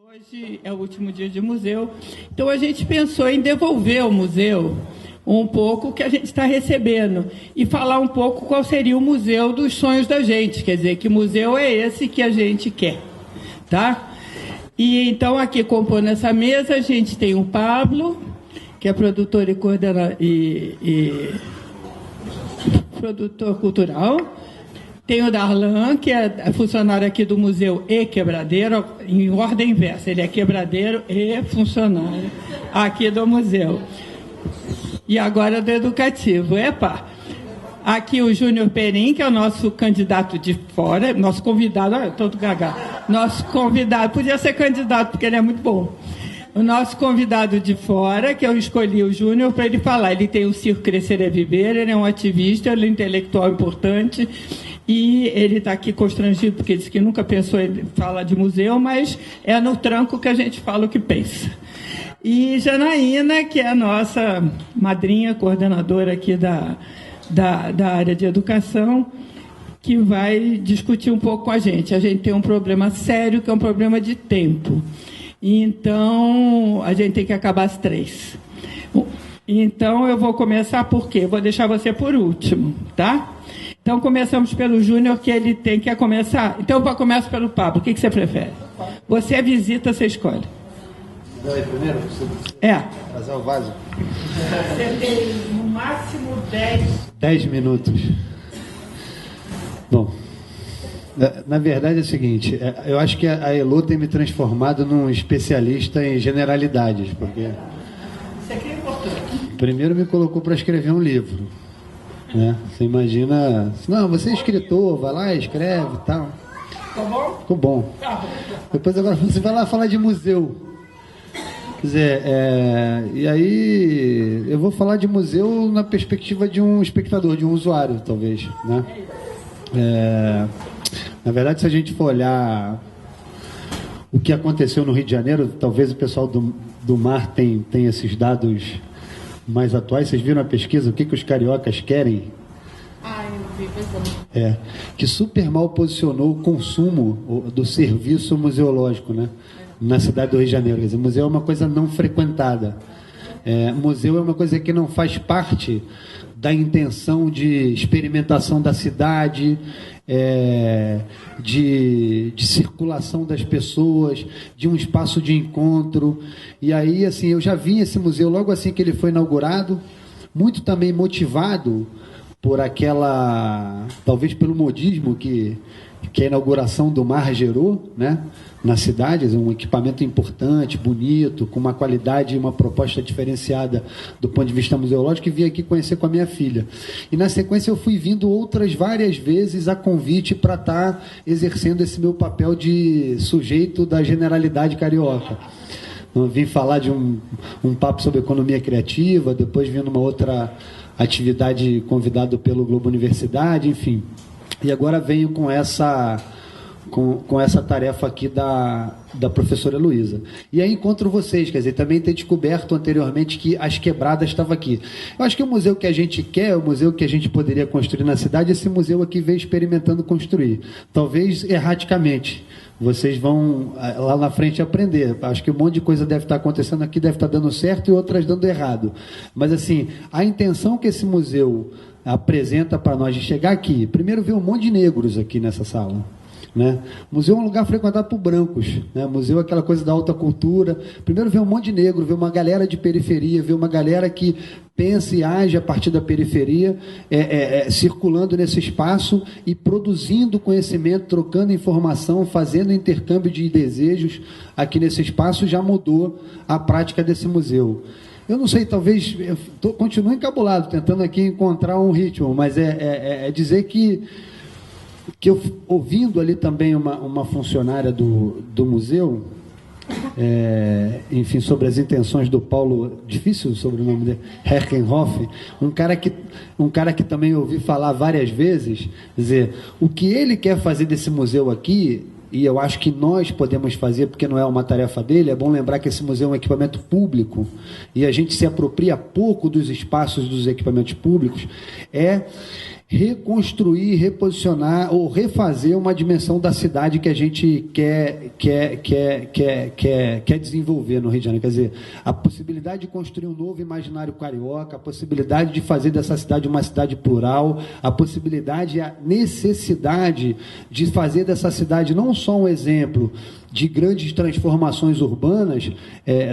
Hoje é o último dia de museu, então a gente pensou em devolver ao museu um pouco o que a gente está recebendo e falar um pouco qual seria o museu dos sonhos da gente, quer dizer, que museu é esse que a gente quer, tá? E então aqui compondo essa mesa a gente tem o Pablo, que é produtor e coordenador e produtor cultural. Tem o Darlan, que é funcionário aqui do museu e quebradeiro, em ordem inversa. Ele é quebradeiro e funcionário aqui do museu. E agora do educativo. Epa! Aqui o Júnior Perim, que é o nosso candidato de fora, nosso convidado, olha, todo gaga. Nosso convidado, podia ser candidato, porque ele é muito bom. O nosso convidado de fora, que eu escolhi o Júnior para ele falar. Ele tem o Circo Crescer é Viver, ele é um ativista, ele é um intelectual importante. E ele está aqui constrangido, porque disse que nunca pensou em falar de museu, mas é no tranco que a gente fala o que pensa. E Janaína, que é a nossa madrinha, coordenadora aqui da área de educação, que vai discutir um pouco com a gente. A gente tem um problema sério, que é um problema de tempo. Então, a gente tem que acabar às 3. Então, eu vou começar por quê? Eu vou deixar você por último, tá? Então, começamos pelo Júnior, que ele tem que começar. Então, eu começo pelo Pablo. O que você prefere? Você visita, você escolhe. Não, é primeiro? Fazer o vaso. Você tem, no máximo, 10 minutos. Bom, na verdade é o seguinte, eu acho que a Elô tem me transformado num especialista em generalidades, porque... Isso aqui é importante. Primeiro me colocou para escrever um livro. Né? Você imagina, não, você é escritor, vai lá, escreve e tal. Ficou bom? Ficou bom. Tá bom. Depois agora você vai lá falar de museu. Quer dizer, e aí eu vou falar de museu na perspectiva de um espectador, de um usuário, talvez. Né? Na verdade, se a gente for olhar o que aconteceu no Rio de Janeiro, talvez o pessoal do Mar tem esses dados mais atuais. Vocês viram a pesquisa? O que os cariocas querem? Eu vi, que super mal posicionou o consumo do serviço museológico, né? Na cidade do Rio de Janeiro. Quer dizer, museu é uma coisa não frequentada. Museu é uma coisa que não faz parte da intenção de experimentação da cidade, de circulação das pessoas, de um espaço de encontro. E aí, assim, eu já vi esse museu logo assim que ele foi inaugurado, muito também motivado por talvez pelo modismo que a inauguração do Mar gerou, né, na cidade, um equipamento importante, bonito, com uma qualidade e uma proposta diferenciada do ponto de vista museológico, e vim aqui conhecer com a minha filha. E na sequência eu fui vindo outras várias vezes a convite para estar exercendo esse meu papel de sujeito da generalidade carioca. Eu vim falar de um papo sobre economia criativa, depois vim numa outra atividade convidado pelo Globo Universidade, enfim. E agora venho com essa tarefa aqui da professora Luísa. E aí encontro vocês, quer dizer, também ter descoberto anteriormente que As Quebradas estava aqui. Eu acho que o museu que a gente quer, o museu que a gente poderia construir na cidade, esse museu aqui vem experimentando construir. Talvez erraticamente. Vocês vão lá na frente aprender. Acho que um monte de coisa deve estar acontecendo aqui, deve estar dando certo e outras dando errado. Mas, assim, a intenção que esse museu apresenta para nós de chegar aqui, primeiro ver um monte de negros aqui nessa sala. Né? Museu é um lugar frequentado por brancos, né? Museu é aquela coisa da alta cultura. Primeiro ver um monte de negro, ver uma galera de periferia, ver uma galera que pensa e age a partir da periferia, circulando nesse espaço e produzindo conhecimento, trocando informação, fazendo intercâmbio de desejos aqui nesse espaço, já mudou a prática desse museu. Eu não sei, talvez continuo encabulado, tentando aqui encontrar um ritmo, mas dizer que eu, ouvindo ali também uma funcionária do museu, enfim, sobre as intenções do Paulo, difícil o sobrenome dele, Herkenhoff, um cara que também ouvi falar várias vezes, dizer, o que ele quer fazer desse museu aqui, e eu acho que nós podemos fazer, porque não é uma tarefa dele, é bom lembrar que esse museu é um equipamento público, e a gente se apropria pouco dos espaços dos equipamentos públicos, reconstruir, reposicionar ou refazer uma dimensão da cidade que a gente quer desenvolver no Rio de Janeiro. Quer dizer, a possibilidade de construir um novo imaginário carioca, a possibilidade de fazer dessa cidade uma cidade plural, a possibilidade e a necessidade de fazer dessa cidade não só um exemplo de grandes transformações urbanas,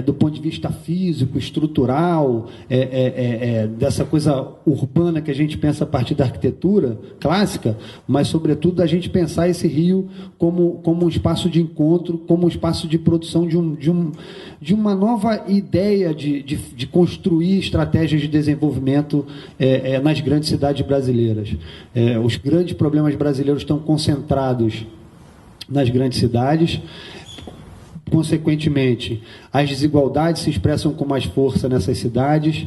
do ponto de vista físico, estrutural, dessa coisa urbana que a gente pensa a partir da arquitetura clássica, mas, sobretudo, a gente pensar esse Rio como um espaço de encontro, como um espaço de produção de uma nova ideia de construir estratégias de desenvolvimento nas grandes cidades brasileiras. Os grandes problemas brasileiros estão concentrados nas grandes cidades. Consequentemente, as desigualdades se expressam com mais força nessas cidades,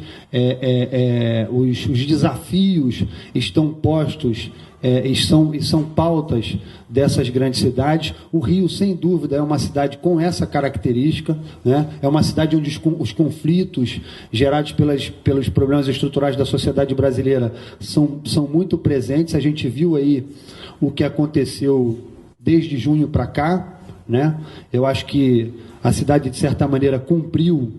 os desafios estão postos e são pautas dessas grandes cidades. O Rio, sem dúvida, é uma cidade com essa característica, né? É uma cidade onde os conflitos gerados pelos problemas estruturais da sociedade brasileira são muito presentes. A gente viu aí o que aconteceu desde junho para cá, né? Eu acho que a cidade, de certa maneira, cumpriu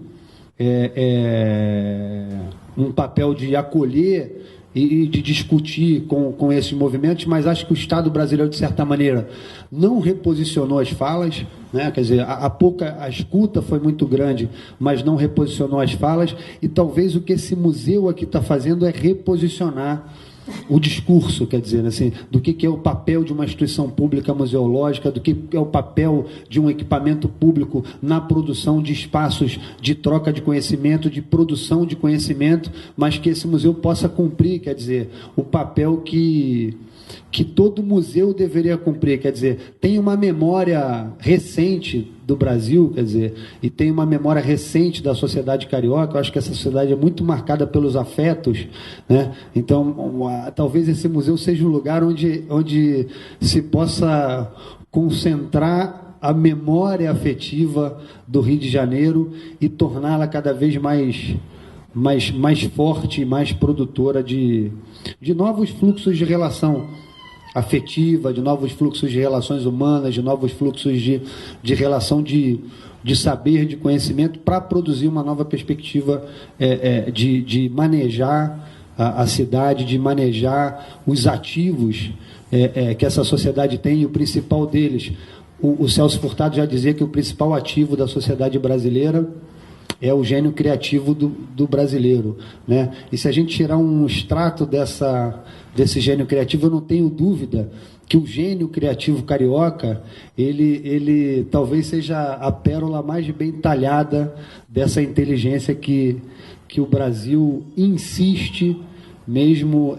um papel de acolher e de discutir com esses movimentos, mas acho que o Estado brasileiro, de certa maneira, não reposicionou as falas, né? Quer dizer, a escuta foi muito grande, mas não reposicionou as falas, e talvez o que esse museu aqui está fazendo é reposicionar o discurso, quer dizer, assim, do que é o papel de uma instituição pública museológica, do que é o papel de um equipamento público na produção de espaços de troca de conhecimento, de produção de conhecimento, mas que esse museu possa cumprir, quer dizer, o papel que todo museu deveria cumprir, quer dizer, tem uma memória recente do Brasil, quer dizer, e tem uma memória recente da sociedade carioca. Eu acho que essa sociedade é muito marcada pelos afetos, né? Então, talvez esse museu seja um lugar onde se possa concentrar a memória afetiva do Rio de Janeiro e torná-la cada vez mais forte e mais produtora de novos fluxos de relação afetiva, de novos fluxos de relações humanas, de novos fluxos de relação de saber, de conhecimento, para produzir uma nova perspectiva de manejar a cidade, de manejar os ativos que essa sociedade tem, e o principal deles, o Celso Furtado já dizia que o principal ativo da sociedade brasileira é o gênio criativo do brasileiro, né? E se a gente tirar um extrato desse gênio criativo, eu não tenho dúvida que o gênio criativo carioca, ele talvez seja a pérola mais bem talhada dessa inteligência que o Brasil insiste, mesmo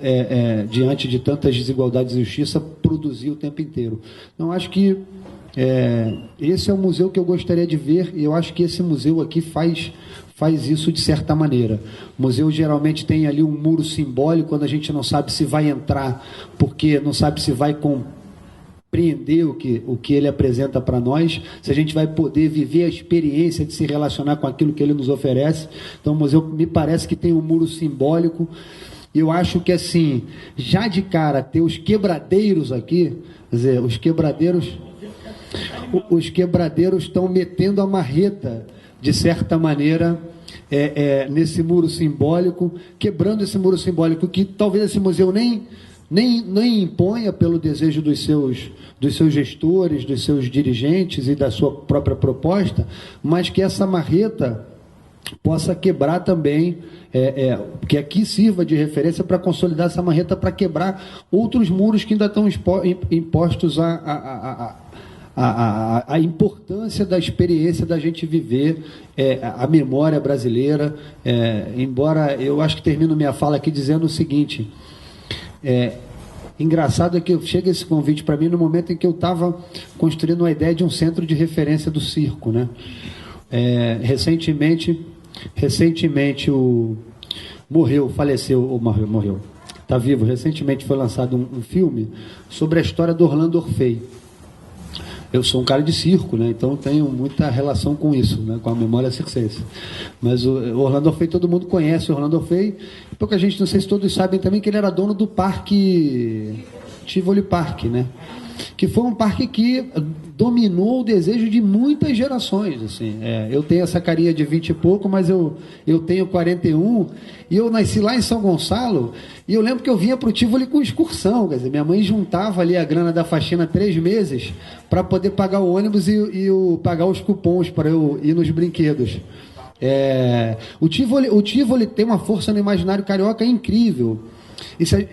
diante de tantas desigualdades e injustiça, produzir o tempo inteiro. Então, acho que esse é o museu que eu gostaria de ver, e eu acho que esse museu aqui faz isso de certa maneira. O museu geralmente tem ali um muro simbólico, quando a gente não sabe se vai entrar, porque não sabe se vai compreender o que ele apresenta para nós, se a gente vai poder viver a experiência de se relacionar com aquilo que ele nos oferece. Então, o museu me parece que tem um muro simbólico. Eu acho que, assim, já de cara, ter os quebradeiros aqui, quer dizer, os quebradeiros estão metendo a marreta, de certa maneira, nesse muro simbólico, quebrando esse muro simbólico, que talvez esse museu nem imponha pelo desejo dos seus gestores, dos seus dirigentes e da sua própria proposta, mas que essa marreta possa quebrar também, que aqui sirva de referência para consolidar essa marreta, para quebrar outros muros que ainda estão impostos a importância da experiência da gente viver a memória brasileira. Embora eu acho que termino minha fala aqui dizendo o seguinte: engraçado é que chega esse convite para mim no momento em que eu estava construindo a ideia de um centro de referência do circo, né? Recentemente morreu. Está vivo. Recentemente foi lançado um filme sobre a história do Orlando Orfei. eu sou um cara de circo, né? Então tenho muita relação com isso, né? Com a memória circense. Mas o Orlando Orfei, todo mundo conhece o Orlando Orfei. Pouca gente, não sei se todos sabem também, que ele era dono do parque Tivoli Park, né? Que foi um parque que dominou o desejo de muitas gerações. Assim. Eu tenho essa carinha de 20 e pouco, mas eu tenho 41, e eu nasci lá em São Gonçalo, e eu lembro que eu vinha para o Tivoli com excursão. Quer dizer, minha mãe juntava ali a grana da faxina 3 meses para poder pagar o ônibus e pagar os cupons para eu ir nos brinquedos. O Tivoli tem uma força no imaginário carioca incrível.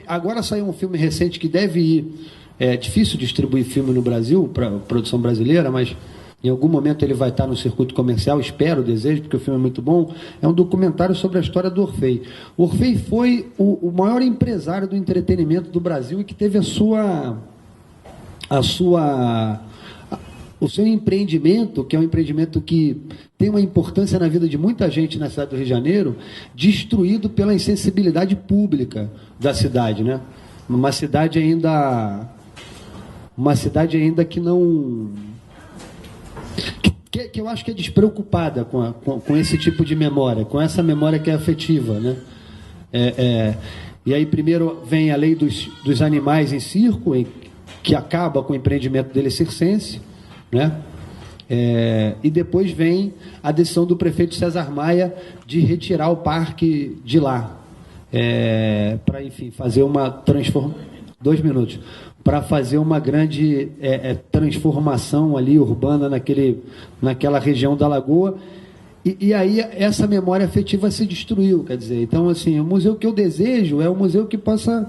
Agora saiu um filme recente que deve ir. É difícil distribuir filme no Brasil, para produção brasileira, mas em algum momento ele vai estar no circuito comercial, espero, desejo, porque o filme é muito bom. É um documentário sobre a história do Orfei. O Orfei foi o maior empresário do entretenimento do Brasil e que teve o seu empreendimento, que é um empreendimento que tem uma importância na vida de muita gente na cidade do Rio de Janeiro, destruído pela insensibilidade pública da cidade, né? Uma cidade ainda que não... Que eu acho que é despreocupada com esse tipo de memória, com essa memória que é afetiva, né? E aí primeiro vem a lei dos animais em circo, que acaba com o empreendimento dele circense, né? E depois vem a decisão do prefeito César Maia de retirar o parque de lá, para, enfim, fazer uma transformação. 2 minutos. Para fazer uma grande transformação ali urbana naquela região da Lagoa. E aí essa memória afetiva se destruiu, quer dizer. Então, assim, o museu que eu desejo é um museu que possa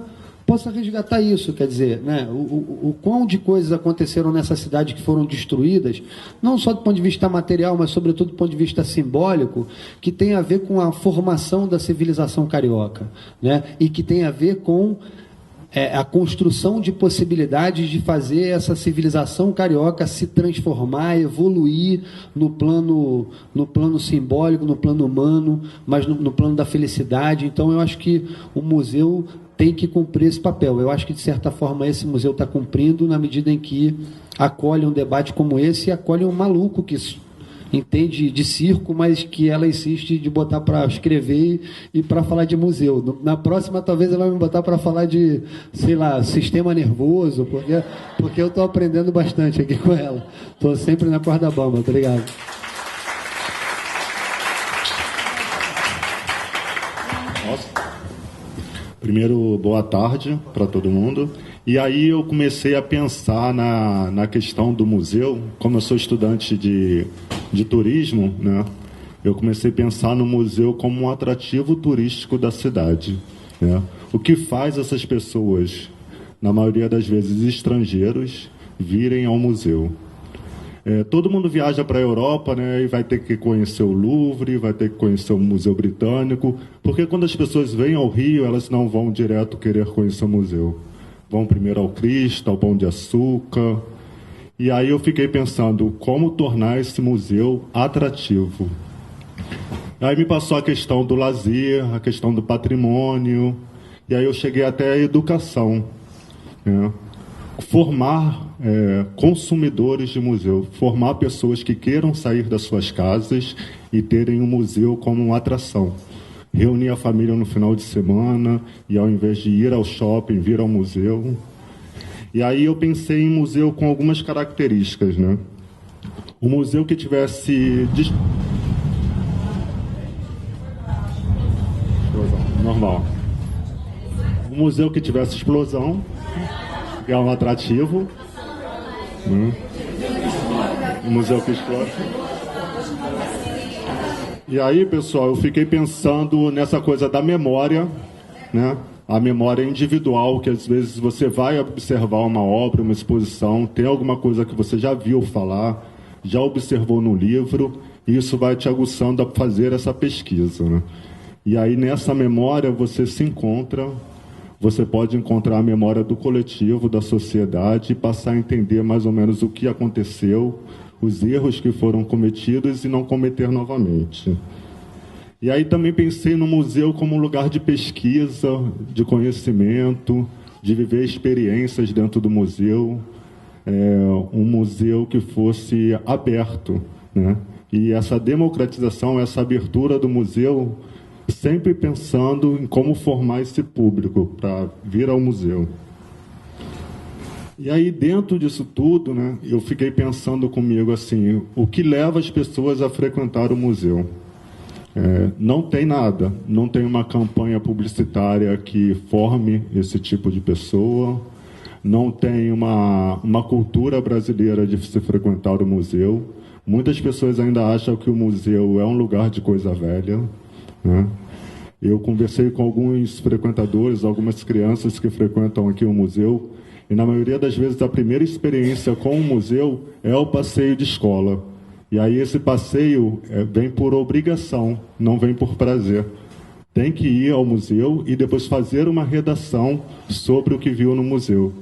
resgatar isso, quer dizer, né? O quão de coisas aconteceram nessa cidade que foram destruídas, não só do ponto de vista material, mas sobretudo do ponto de vista simbólico, que tem a ver com a formação da civilização carioca, né? E que tem a ver com a construção de possibilidades de fazer essa civilização carioca se transformar, evoluir no plano simbólico, no plano humano, mas no plano da felicidade. Então, eu acho que o museu tem que cumprir esse papel. Eu acho que, de certa forma, esse museu está cumprindo na medida em que acolhe um debate como esse e acolhe um maluco que entende de circo, mas que ela insiste de botar para escrever e para falar de museu. Na próxima, talvez ela vai me botar para falar de, sei lá, sistema nervoso, porque eu estou aprendendo bastante aqui com ela. Estou sempre na corda bamba. Obrigado. Nossa. Primeiro, boa tarde para todo mundo. E aí eu comecei a pensar na questão do museu. Como eu sou estudante de turismo, né? Eu comecei a pensar no museu como um atrativo turístico da cidade, né? O que faz essas pessoas, na maioria das vezes estrangeiros, virem ao museu? Todo mundo viaja para a Europa, né, e vai ter que conhecer o Louvre, vai ter que conhecer o Museu Britânico, porque quando as pessoas vêm ao Rio, elas não vão direto querer conhecer o museu. Vão primeiro ao Cristo, ao Pão de Açúcar. E aí eu fiquei pensando como tornar esse museu atrativo. Aí me passou a questão do lazer, a questão do patrimônio, e aí eu cheguei até a educação, né? Formar consumidores de museu, formar pessoas que queiram sair das suas casas e terem o museu como uma atração. Reunir a família no final de semana e, ao invés de ir ao shopping, vir ao museu. E aí eu pensei em museu com algumas características, né? Um museu que tivesse... Normal. Um museu que tivesse explosão, que é um atrativo. Um museu que explode. E aí, pessoal, eu fiquei pensando nessa coisa da memória, né? A memória individual, que às vezes você vai observar uma obra, uma exposição, tem alguma coisa que você já viu falar, já observou no livro, e isso vai te aguçando a fazer essa pesquisa, né? E aí, nessa memória, você se encontra, você pode encontrar a memória do coletivo, da sociedade, e passar a entender mais ou menos o que aconteceu, os erros que foram cometidos e não cometer novamente. E aí também pensei no museu como um lugar de pesquisa, de conhecimento, de viver experiências dentro do museu, um museu que fosse aberto, né? E essa democratização, essa abertura do museu, sempre pensando em como formar esse público para vir ao museu. E aí, dentro disso tudo, né, eu fiquei pensando comigo assim, o que leva as pessoas a frequentar o museu? Não tem nada, não tem uma campanha publicitária que forme esse tipo de pessoa, não tem uma cultura brasileira de se frequentar o museu. Muitas pessoas ainda acham que o museu é um lugar de coisa velha, né? Eu conversei com alguns frequentadores, algumas crianças que frequentam aqui o museu, e na maioria das vezes a primeira experiência com o museu é o passeio de escola. E aí esse passeio vem por obrigação, não vem por prazer. Tem que ir ao museu e depois fazer uma redação sobre o que viu no museu.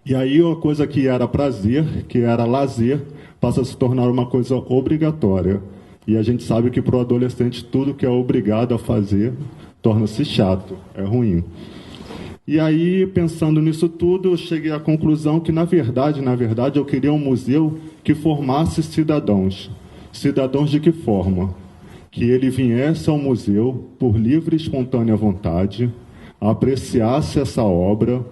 E aí uma coisa que era prazer, que era lazer, passa a se tornar uma coisa obrigatória. E a gente sabe que para o adolescente tudo que é obrigado a fazer torna-se chato, é ruim. E aí, pensando nisso tudo, eu cheguei à conclusão que, na verdade, eu queria um museu que formasse cidadãos. Cidadãos de que forma? Que ele viesse ao museu por livre e espontânea vontade, apreciasse essa obra,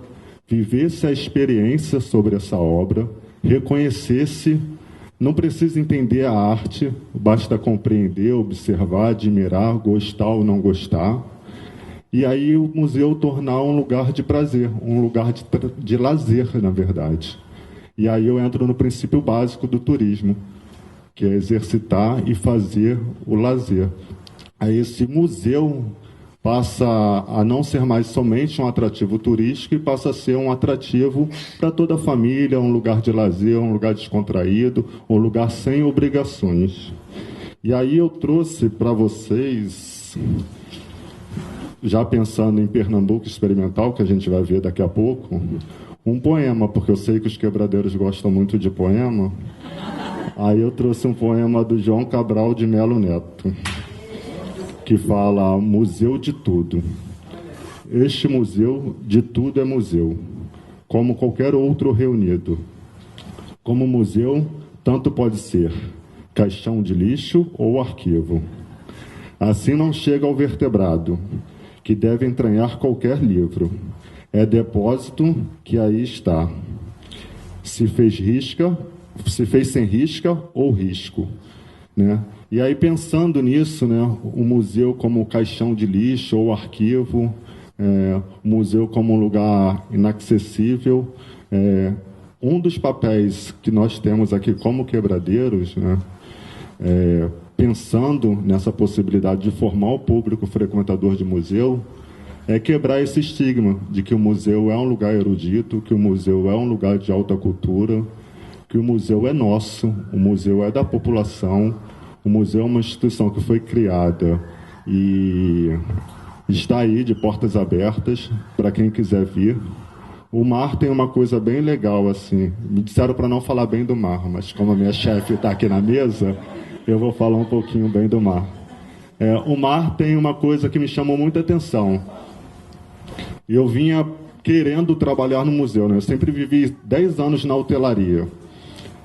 vivesse a experiência sobre essa obra, reconhecesse. Não precisa entender a arte, basta compreender, observar, admirar, gostar ou não gostar. E aí o museu tornar um lugar de prazer, um lugar de lazer, na verdade. E aí eu entro no princípio básico do turismo, que é exercitar e fazer o lazer. Aí esse museu passa a não ser mais somente um atrativo turístico e passa a ser um atrativo para toda a família, um lugar de lazer, um lugar descontraído, um lugar sem obrigações. E aí eu trouxe para vocês, já pensando em Pernambuco Experimental, que a gente vai ver daqui a pouco, um poema, porque eu sei que os quebradeiros gostam muito de poema. Aí eu trouxe um poema do João Cabral de Melo Neto, que fala Museu de Tudo. Este museu de tudo é museu, como qualquer outro reunido. Como museu, tanto pode ser caixão de lixo ou arquivo. Assim não chega ao vertebrado, que deve entranhar qualquer livro. É depósito que aí está. Se fez sem risca ou risco, né? E aí, pensando nisso, né, o museu como caixão de lixo ou arquivo, o museu como um lugar inacessível, um dos papéis que nós temos aqui como quebradeiros, né, pensando nessa possibilidade de formar o público frequentador de museu, é quebrar esse estigma de que o museu é um lugar erudito, que o museu é um lugar de alta cultura, que o museu é nosso, o museu é da população. O museu é uma instituição que foi criada e está aí de portas abertas para quem quiser vir. O mar tem uma coisa bem legal, assim. Me disseram para não falar bem do mar, mas como a minha chefe está aqui na mesa, eu vou falar um pouquinho bem do mar. O mar tem uma coisa que me chamou muita atenção. Eu vinha querendo trabalhar no museu, né? Eu sempre vivi 10 anos na hotelaria.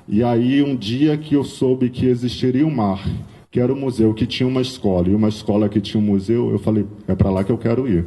E aí, um dia que eu soube que existiria um mar, que era um museu que tinha uma escola, e uma escola que tinha um museu, eu falei, é para lá que eu quero ir.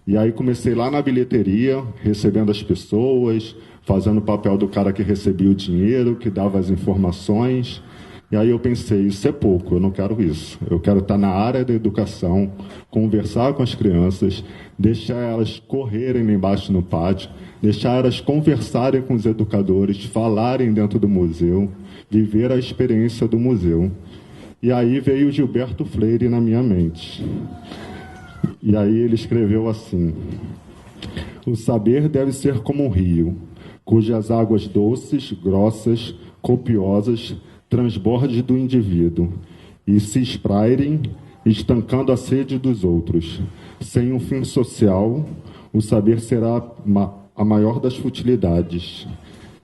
E aí comecei lá na bilheteria, recebendo as pessoas, fazendo o papel do cara que recebia o dinheiro, que dava as informações. E aí eu pensei, isso é pouco, eu não quero isso. Eu quero estar na área da educação, conversar com as crianças, deixar elas correrem lá embaixo no pátio, deixar elas conversarem com os educadores, falarem dentro do museu, viver a experiência do museu. E aí veio Gilberto Freire na minha mente. E aí ele escreveu assim: o saber deve ser como um rio, cujas águas doces, grossas, copiosas, transborde do indivíduo e se esprairem, estancando a sede dos outros. Sem um fim social, o saber será a maior das futilidades.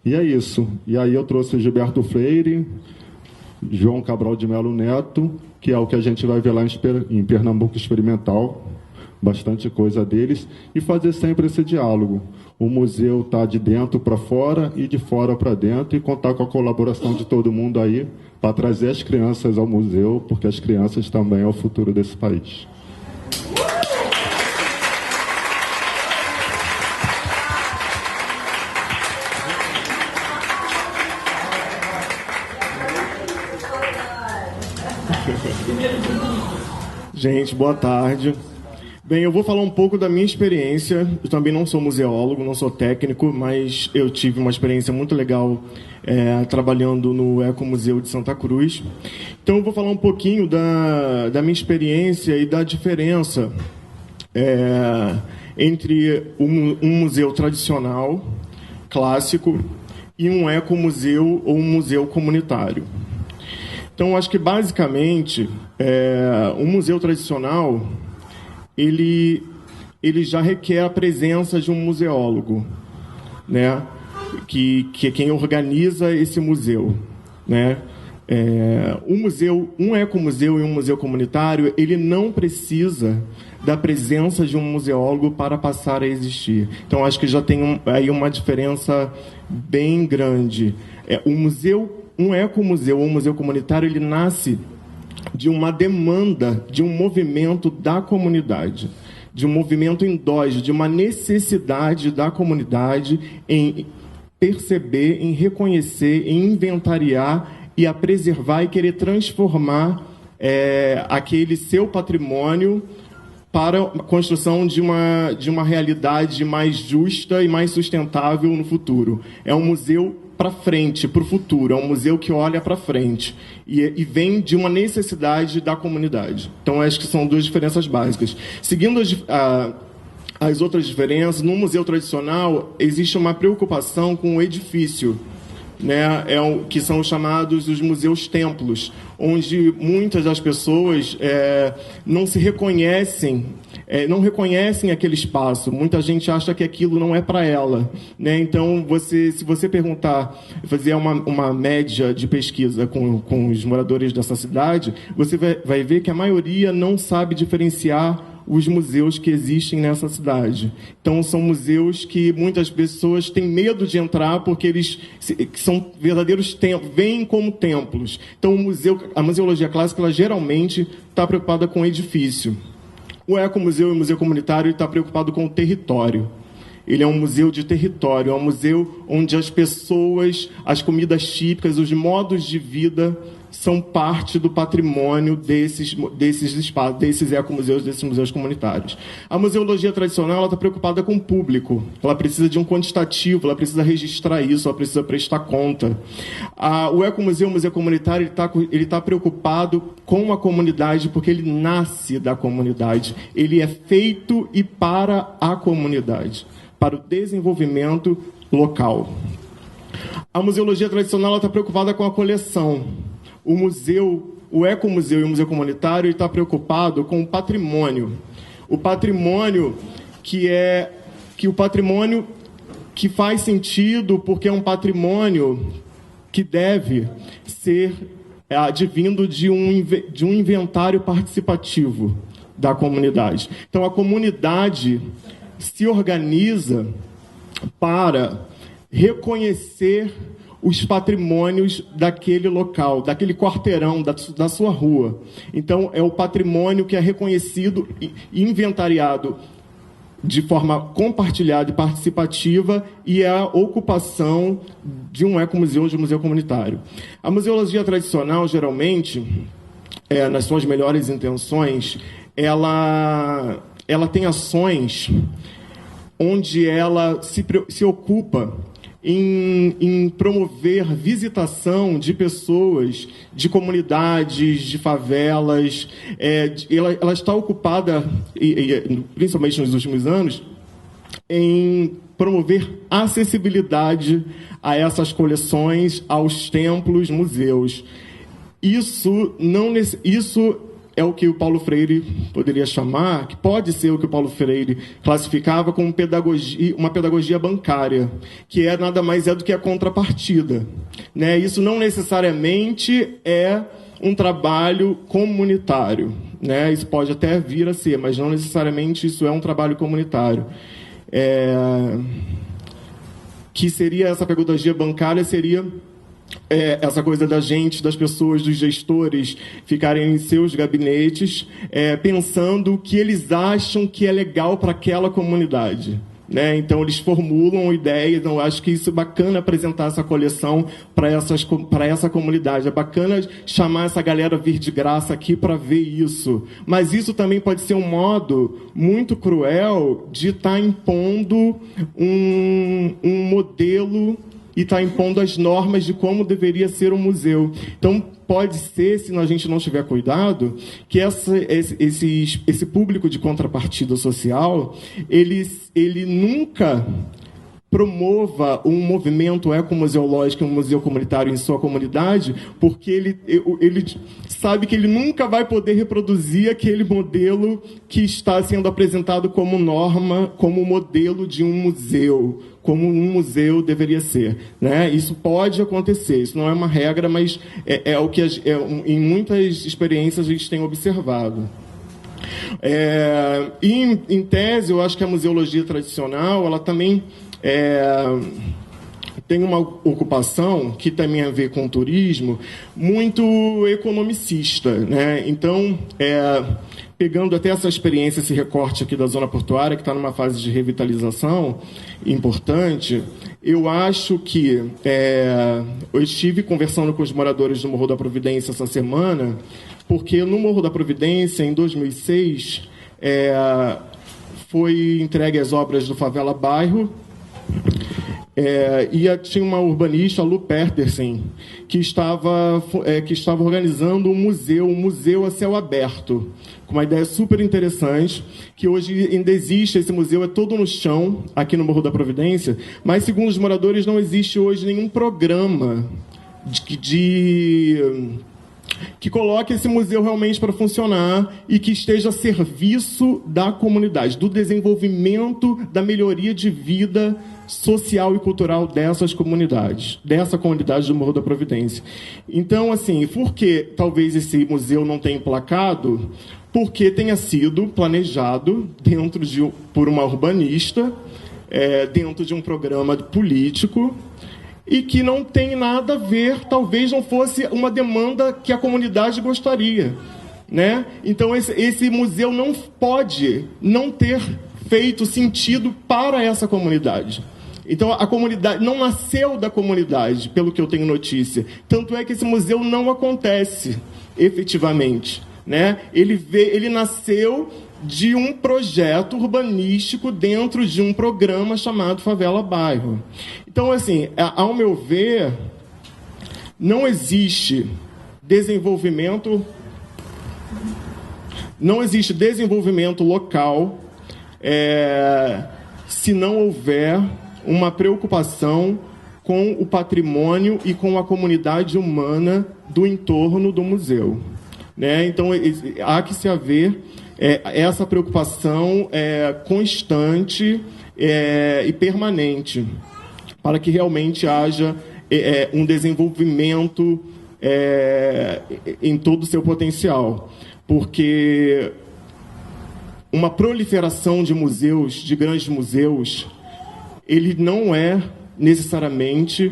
E é isso. E aí eu trouxe Gilberto Freire, João Cabral de Melo Neto, que é o que a gente vai ver lá em Pernambuco Experimental, bastante coisa deles, e fazer sempre esse diálogo. o museu está de dentro para fora e de fora para dentro, e contar com a colaboração de todo mundo aí para trazer as crianças ao museu, porque as crianças também é o futuro desse país. Gente, boa tarde. Bem, eu vou falar um pouco da minha experiência. Eu também não sou museólogo, não sou técnico, mas eu tive uma experiência muito legal trabalhando no Ecomuseu de Santa Cruz. Então, eu vou falar um pouquinho da minha experiência e da diferença entre um museu tradicional, clássico, e um ecomuseu ou um museu comunitário. Então, acho que, basicamente, um museu tradicional, ele já requer a presença de um museólogo, né? Que é quem organiza esse museu, né? Um ecomuseu e um museu comunitário, ele não precisa da presença de um museólogo para passar a existir. Então, acho que já tem aí uma diferença bem grande. Um ecomuseu ou um museu comunitário, ele nasce de uma demanda, de um movimento da comunidade, de um movimento endógeno, de uma necessidade da comunidade em perceber, em reconhecer, em inventariar e a preservar e querer transformar aquele seu patrimônio para a construção de uma realidade mais justa e mais sustentável no futuro. É um museu para frente, para o futuro. É um museu que olha para frente e vem de uma necessidade da comunidade. Então, acho que são duas diferenças básicas. Seguindo as outras diferenças, no museu tradicional existe uma preocupação com o edifício, né? Que são chamados os museus-templos, onde muitas das pessoas não se reconhecem, não reconhecem aquele espaço. Muita gente acha que aquilo não é para ela, né? Então, se você perguntar, fazer uma média de pesquisa com os moradores dessa cidade, você vai ver que a maioria não sabe diferenciar os museus que existem nessa cidade. Então, são museus que muitas pessoas têm medo de entrar porque eles são verdadeiros templos, vêm como templos. Então, a museologia clássica, ela geralmente está preocupada com o edifício. O ecomuseu e o museu comunitário está preocupado com o território. Ele é um museu de território, é um museu onde as pessoas, as comidas típicas, os modos de vida são parte do patrimônio desses espaços, desses ecomuseus, desses museus comunitários. A museologia tradicional está preocupada com o público. Ela precisa de um quantitativo, ela precisa registrar isso, ela precisa prestar conta. O ecomuseu, o museu comunitário, ele tá preocupado com a comunidade, porque ele nasce da comunidade. Ele é feito e para a comunidade, para o desenvolvimento local. A museologia tradicional está preocupada com a coleção. O ecomuseu e o museu comunitário está preocupado com o patrimônio. O patrimônio o patrimônio que faz sentido porque é um patrimônio que deve ser advindo de um inventário participativo da comunidade. Então, a comunidade se organiza para reconhecer os patrimônios daquele local, daquele quarteirão, da sua rua. Então, é o patrimônio que é reconhecido e inventariado de forma compartilhada e participativa, e é a ocupação de um ecomuseu ou de um museu comunitário. A museologia tradicional, geralmente, nas suas melhores intenções, ela tem ações onde ela se ocupa em promover visitação de pessoas, de comunidades, de favelas. Ela está ocupada, principalmente nos últimos anos, em promover acessibilidade a essas coleções, aos templos, museus. Isso é o que o Paulo Freire poderia chamar, que pode ser o que o Paulo Freire classificava como uma pedagogia bancária, que nada mais é do que a contrapartida, né? Isso não necessariamente é um trabalho comunitário, né? Isso pode até vir a ser, mas não necessariamente isso é um trabalho comunitário. que seria essa pedagogia bancária, seria essa coisa da gente, das pessoas, dos gestores, ficarem em seus gabinetes, pensando o que eles acham que é legal para aquela comunidade. Né? Então, eles formulam ideias. Então, acho que isso é bacana apresentar essa coleção para essa comunidade. É bacana chamar essa galera a vir de graça aqui para ver isso. Mas isso também pode ser um modo muito cruel de estar impondo um modelo e está impondo as normas de como deveria ser um museu. Então, pode ser, se a gente não tiver cuidado, que esse público de contrapartida social, ele nunca promova um movimento ecomuseológico, um museu comunitário em sua comunidade, porque ele sabe que ele nunca vai poder reproduzir aquele modelo que está sendo apresentado como norma, como modelo de um museu, como um museu deveria ser. Né? Isso pode acontecer, isso não é uma regra, mas é o que em muitas experiências a gente tem observado. Em tese, eu acho que a museologia tradicional, ela também tem uma ocupação que também tem a ver com o turismo, muito economicista. Né? Então, pegando até essa experiência, esse recorte aqui da zona portuária, que está numa fase de revitalização importante, eu acho que eu estive conversando com os moradores do Morro da Providência essa semana, porque no Morro da Providência, em 2006, foi entregue as obras do Favela Bairro, e tinha uma urbanista, a Lu Petersen, que estava organizando um museu a céu aberto, com uma ideia super interessante, que hoje ainda existe. Esse museu é todo no chão, aqui no Morro da Providência, mas, segundo os moradores, não existe hoje nenhum programa que coloque esse museu realmente para funcionar e que esteja a serviço da comunidade, do desenvolvimento, da melhoria de vida social e cultural dessas comunidades, dessa comunidade do Morro da Providência. Então, assim, por que talvez esse museu não tenha emplacado? Porque tenha sido planejado por uma urbanista, dentro de um programa político, e que não tem nada a ver, talvez não fosse uma demanda que a comunidade gostaria. Né? Então, esse museu não pode não ter feito sentido para essa comunidade. Então, a comunidade não nasceu da comunidade, pelo que eu tenho notícia. Tanto é que esse museu não acontece, efetivamente. Né? Ele nasceu de um projeto urbanístico dentro de um programa chamado Favela Bairro. Então, assim, ao meu ver, não existe desenvolvimento local se não houver uma preocupação com o patrimônio e com a comunidade humana do entorno do museu. Né? Então, há que se haver essa preocupação constante e permanente, para que realmente haja um desenvolvimento em todo o seu potencial. Porque uma proliferação de museus, de grandes museus, ele não é necessariamente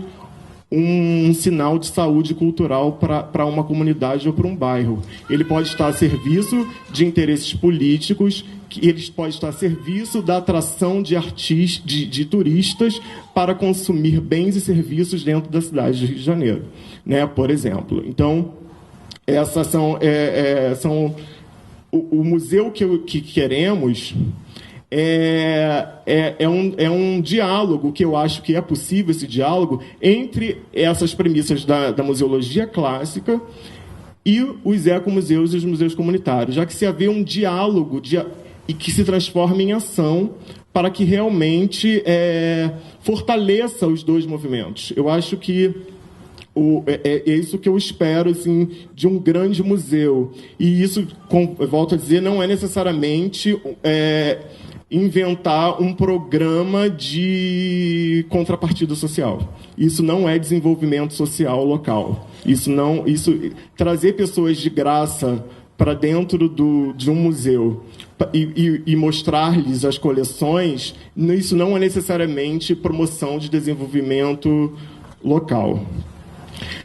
um sinal de saúde cultural para uma comunidade ou para um bairro. Ele pode estar a serviço de interesses políticos, ele pode estar a serviço da atração de turistas para consumir bens e serviços dentro da cidade de Rio de Janeiro, né, por exemplo. Então, essas são o museu que queremos. É um diálogo, que eu acho que é possível, esse diálogo entre essas premissas da museologia clássica e os ecomuseus e os museus comunitários, já que se haver um diálogo e que se transforme em ação para que realmente fortaleça os dois movimentos. Eu acho que é isso que eu espero, assim, de um grande museu. E isso, eu volto a dizer, não é necessariamente inventar um programa de contrapartida social. Isso não é desenvolvimento social local. Trazer pessoas de graça para dentro de um museu e mostrar-lhes as coleções, isso não é necessariamente promoção de desenvolvimento local.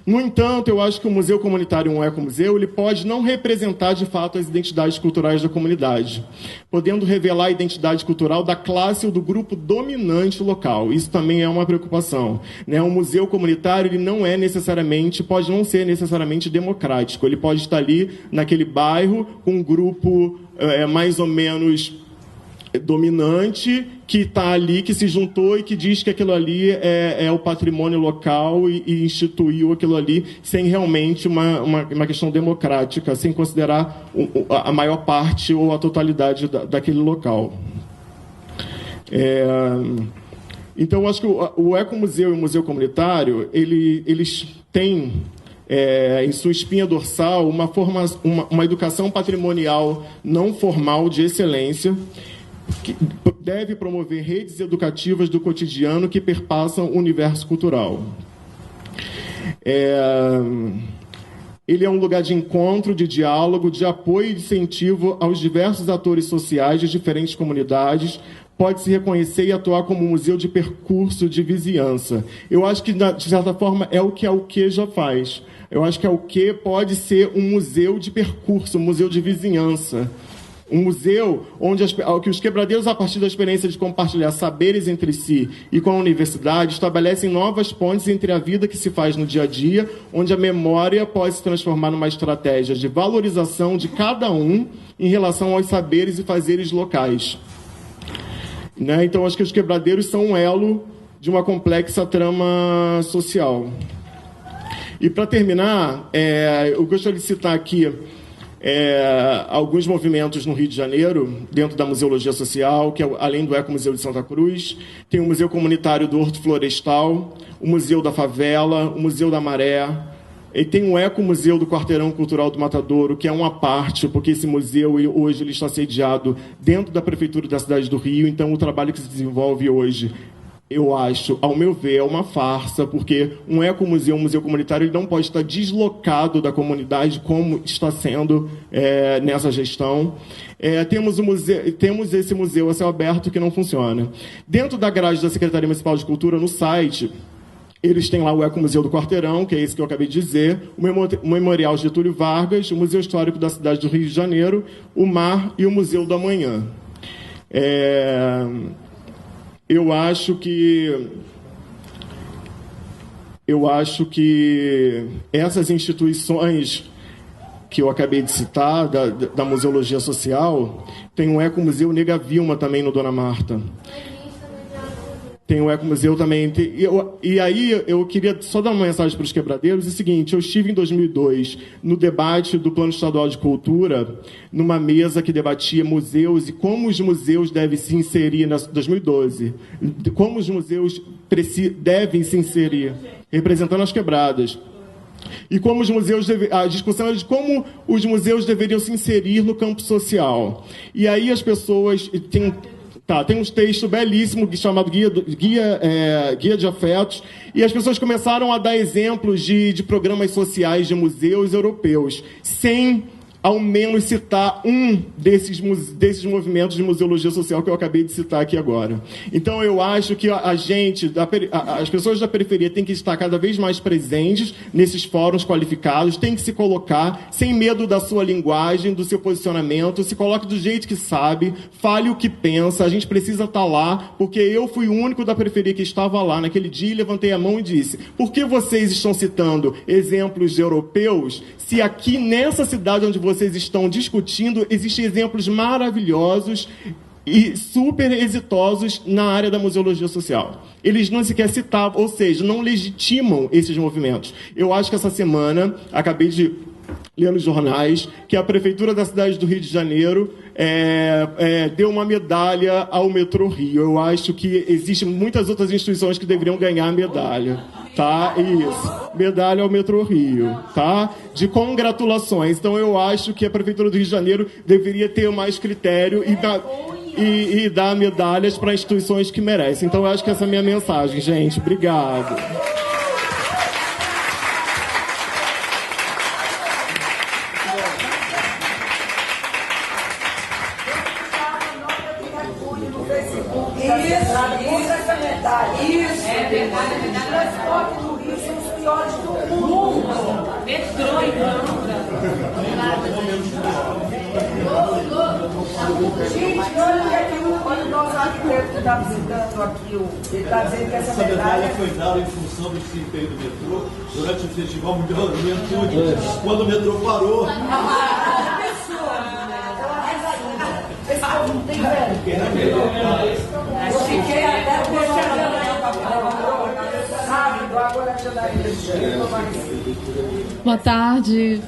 No entanto, eu acho que o museu comunitário, um ecomuseu, ele pode não representar de fato as identidades culturais da comunidade, podendo revelar a identidade cultural da classe ou do grupo dominante local. Isso também é uma preocupação, né? Um museu comunitário ele não é necessariamente, pode não ser necessariamente democrático. Ele pode estar ali naquele bairro com um grupo mais ou menos dominante que está ali, que se juntou e que diz que aquilo ali é o patrimônio local e instituiu aquilo ali sem realmente uma questão democrática, sem considerar a maior parte ou a totalidade daquele local. Então, eu acho que o ecomuseu e o museu comunitário, eles têm em sua espinha dorsal uma educação patrimonial não formal de excelência, que deve promover redes educativas do cotidiano que perpassam o universo cultural. Ele é um lugar de encontro, de diálogo, de apoio e de incentivo aos diversos atores sociais de diferentes comunidades. Pode se reconhecer e atuar como um museu de percurso de vizinhança. Eu acho que, de certa forma, é o que já faz. Eu acho que o que pode ser um museu de percurso, um museu de vizinhança. Um museu onde que os quebradeiros, a partir da experiência de compartilhar saberes entre si e com a universidade, estabelecem novas pontes entre a vida que se faz no dia a dia, onde a memória pode se transformar numa estratégia de valorização de cada um em relação aos saberes e fazeres locais. Né? Então, acho que os quebradeiros são um elo de uma complexa trama social. E, para terminar, eu gostaria de citar aqui alguns movimentos no Rio de Janeiro, dentro da museologia social, que é, além do Ecomuseu de Santa Cruz, tem o Museu Comunitário do Horto Florestal, o Museu da Favela, o Museu da Maré, e tem o Ecomuseu do Quarteirão Cultural do Matadouro, que é uma parte, porque esse museu hoje ele está sediado dentro da Prefeitura da cidade do Rio, então o trabalho que se desenvolve hoje, eu acho, ao meu ver, é uma farsa, porque um ecomuseu, um museu comunitário, ele não pode estar deslocado da comunidade como está sendo nessa gestão. Temos esse museu a céu aberto que não funciona. Dentro da grade da Secretaria Municipal de Cultura, no site, eles têm lá o Ecomuseu do Quarteirão, que é esse que eu acabei de dizer, o Memorial Getúlio Vargas, o Museu Histórico da cidade do Rio de Janeiro, o Mar e o Museu do Amanhã. Eu acho que essas instituições que eu acabei de citar, da museologia social, tem um ecomuseu Nega Vilma também no Dona Marta. Tem o ecomuseu também. E aí eu queria só dar uma mensagem para os quebradeiros. É o seguinte, eu estive em 2002 no debate do Plano Estadual de Cultura, numa mesa que debatia museus e como os museus devem se inserir, 2012, como os museus devem se inserir, representando as quebradas. E como os museus a discussão era de como os museus deveriam se inserir no campo social. E aí as pessoas... Tem um texto belíssimo chamado Guia de Afetos, e as pessoas começaram a dar exemplos de programas sociais de museus europeus, sem ao menos citar um desses movimentos de museologia social que eu acabei de citar aqui agora. Então, eu acho que as pessoas da periferia têm que estar cada vez mais presentes nesses fóruns qualificados, têm que se colocar sem medo da sua linguagem, do seu posicionamento, se coloque do jeito que sabe, fale o que pensa, a gente precisa estar lá, porque eu fui o único da periferia que estava lá naquele dia e levantei a mão e disse: por que vocês estão citando exemplos europeus se aqui nessa cidade onde vocês estão discutindo existem exemplos maravilhosos e super exitosos na área da museologia social? Eles não sequer citavam, ou seja, não legitimam esses movimentos. Eu acho que essa semana, acabei de ler nos jornais, que a Prefeitura da cidade do Rio de Janeiro deu uma medalha ao Metrô Rio. Eu acho que existem muitas outras instituições que deveriam ganhar medalha. Tá? Isso. Medalha ao Metrô Rio. Tá? De congratulações. Então, eu acho que a Prefeitura do Rio de Janeiro deveria ter mais critério e dar medalhas para instituições que merecem. Então, eu acho que essa é a minha mensagem, gente. Obrigado. Gente, olha o nosso arquiteto que está visitando aqui. Ele está dizendo que essa medalha foi dada em função do desempenho do metrô durante o Festival Mundial da Juventude, quando o metrô parou. Esse povo não tem velho. Eu fiquei até Boa tarde.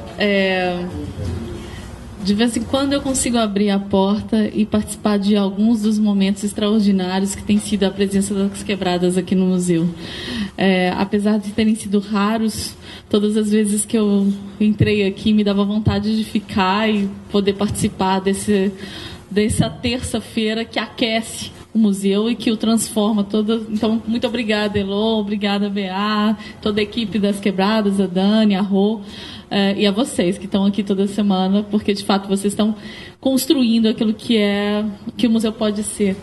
De vez em quando eu consigo abrir a porta e participar de alguns dos momentos extraordinários que tem sido a presença das quebradas aqui no museu. Apesar de terem sido raros, todas as vezes que eu entrei aqui me dava vontade de ficar e poder participar dessa terça-feira que aquece o museu e que o transforma todo. Então, muito obrigada, Elô, obrigada, Bea, toda a equipe das Quebradas, a Dani, a Rô, e a vocês que estão aqui toda semana, porque de fato vocês estão construindo aquilo que o museu pode ser.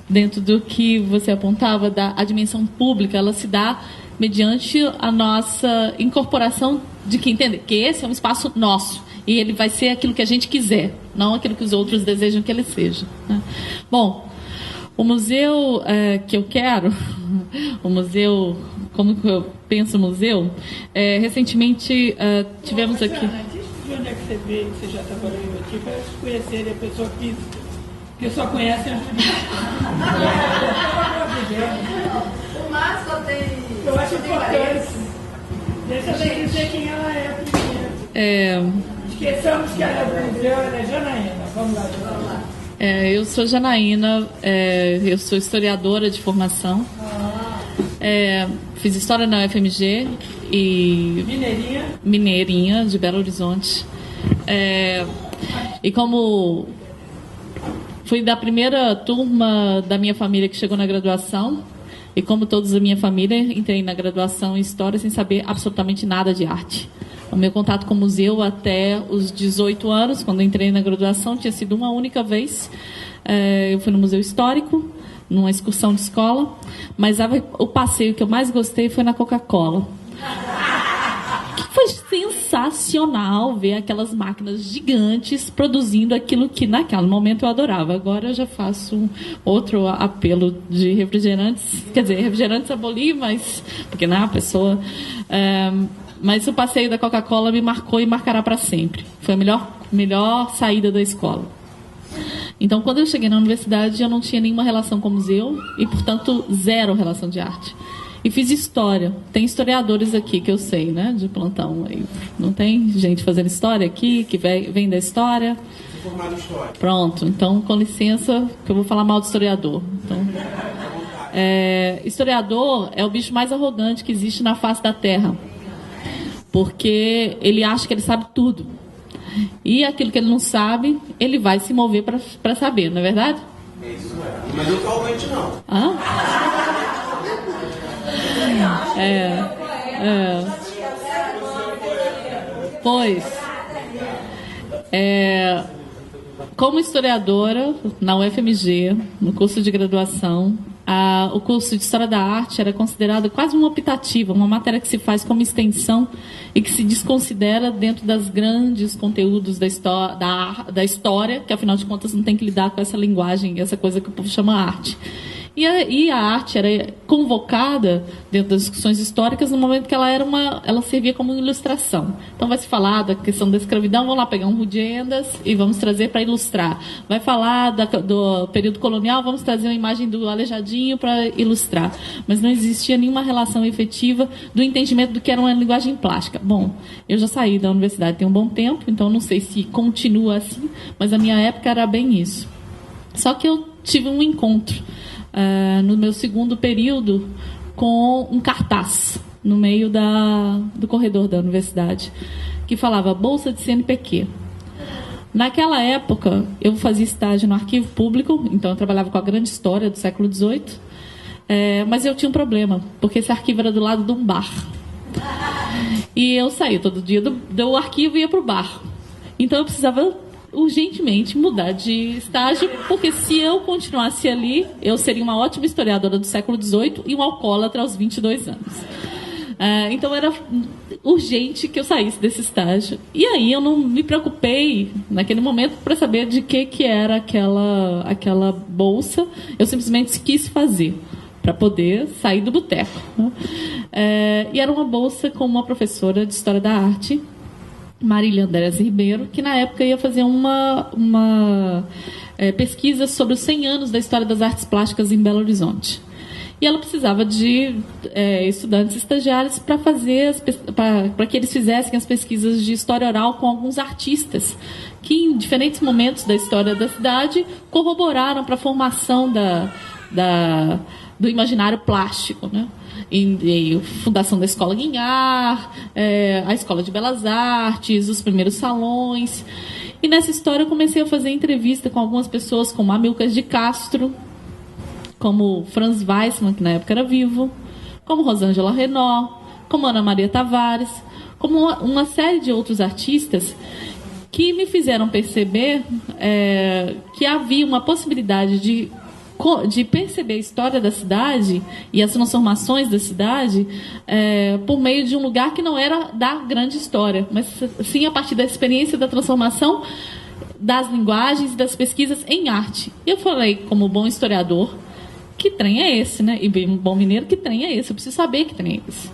Dentro do que você apontava, a dimensão pública, ela se dá mediante a nossa incorporação de que entender que esse é um espaço nosso e ele vai ser aquilo que a gente quiser, não aquilo que os outros desejam que ele seja, né? Bom, o museu que eu quero, o museu, como que eu penso o museu, recentemente tivemos aqui... De onde é que você veio, que você já trabalhou aqui, para conhecer a pessoa física, que só conhece a jurídica. O Márcio tem... Eu acho importante. Deixa eu dizer quem ela é primeiro. Esqueçamos que ela é do museu, ela é Janaína. Vamos lá. Eu sou Janaína, eu sou historiadora de formação. Fiz história na UFMG e... Mineirinha, de Belo Horizonte. E como fui da primeira turma da minha família que chegou na graduação, e como todos da minha família, entrei na graduação em História sem saber absolutamente nada de arte. O meu contato com o museu até os 18 anos, quando entrei na graduação, tinha sido uma única vez. Eu fui no Museu Histórico, numa excursão de escola, mas o passeio que eu mais gostei foi na Coca-Cola. Que foi sensacional ver aquelas máquinas gigantes produzindo aquilo que naquele momento eu adorava. Agora eu já faço outro apelo de refrigerantes, quer dizer, refrigerantes abolir, mas porque não é uma pessoa... Mas o passeio da Coca-Cola me marcou e marcará para sempre. Foi a melhor saída da escola. Então, quando eu cheguei na universidade, eu não tinha nenhuma relação com o museu e, portanto, zero relação de arte. E fiz história. Tem historiadores aqui que eu sei, né, de plantão. Não tem gente fazendo história aqui, que vem da história? Formado em história. Pronto. Então, com licença, que eu vou falar mal do historiador. Então, historiador é o bicho mais arrogante que existe na face da Terra. Porque ele acha que ele sabe tudo. E aquilo que ele não sabe, ele vai se mover para saber, não é verdade? Isso é. Mas eu atualmente não. Hã? Pois. Como historiadora, na UFMG, no curso de graduação, o curso de História da Arte era considerado quase uma optativa, uma matéria que se faz como extensão e que se desconsidera dentro das grandes conteúdos da história, que afinal de contas não tem que lidar com essa linguagem, essa coisa que o povo chama arte. E a arte era convocada dentro das discussões históricas no momento que ela servia como ilustração. Então vai se falar da questão da escravidão, vamos lá pegar um Rudiendas e vamos trazer para ilustrar. Vai falar do período colonial, vamos trazer uma imagem do Aleijadinho para ilustrar. Mas não existia nenhuma relação efetiva do entendimento do que era uma linguagem plástica. Bom, eu já saí da universidade tem um bom tempo, então não sei se continua assim, mas a minha época era bem isso. Só que eu tive um encontro no meu segundo período com um cartaz no meio do corredor da universidade que falava Bolsa de CNPq. Naquela época eu fazia estágio no arquivo público, então eu trabalhava com a grande história do século XVIII, mas eu tinha um problema, porque esse arquivo era do lado de um bar e eu saía todo dia do arquivo e ia para o bar, então eu precisava urgentemente mudar de estágio, porque se eu continuasse ali, eu seria uma ótima historiadora do século XVIII e um alcoólatra aos 22 anos. Então era urgente que eu saísse desse estágio. E aí eu não me preocupei naquele momento para saber de que era aquela bolsa. Eu simplesmente quis fazer para poder sair do boteco, né? E era uma bolsa com uma professora de História da Arte, Marília Andrés Ribeiro, que na época ia fazer uma pesquisa sobre os 100 anos da história das artes plásticas em Belo Horizonte. E ela precisava de estudantes estagiários para que eles fizessem as pesquisas de história oral com alguns artistas que, em diferentes momentos da história da cidade, corroboraram para a formação do imaginário plástico, né? E fundação da Escola Guignard, a Escola de Belas Artes, os primeiros salões. E nessa história eu comecei a fazer entrevista com algumas pessoas, como Amilcar de Castro, como Franz Weissmann, que na época era vivo, como Rosângela Renaud, como Ana Maria Tavares, como uma série de outros artistas que me fizeram perceber que havia uma possibilidade de perceber a história da cidade e as transformações da cidade por meio de um lugar que não era da grande história, mas sim a partir da experiência da transformação das linguagens e das pesquisas em arte. E eu falei, como bom historiador, que trem é esse, né? E bem, um bom mineiro, que trem é esse? Eu preciso saber que trem é esse.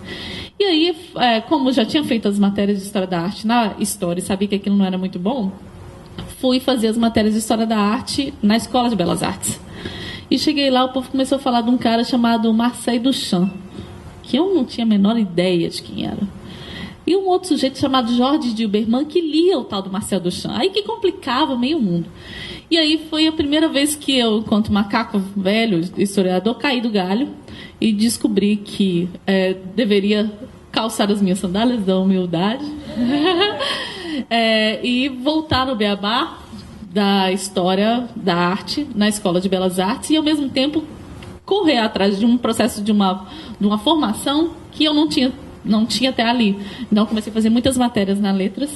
E aí, como eu já tinha feito as matérias de História da Arte na História e sabia que aquilo não era muito bom, fui fazer as matérias de História da Arte na Escola de Belas Artes. E cheguei lá, o povo começou a falar de um cara chamado Marcel Duchamp, que eu não tinha a menor ideia de quem era. E um outro sujeito chamado Jorge Dilberman, que lia o tal do Marcel Duchamp. Aí que complicava meio mundo. E aí foi a primeira vez que eu, enquanto macaco velho, historiador, caí do galho e descobri que deveria calçar as minhas sandálias da humildade e voltar no beabá da história da arte na Escola de Belas Artes e, ao mesmo tempo, correr atrás de um processo de uma formação que eu não tinha até ali. Então, comecei a fazer muitas matérias na Letras,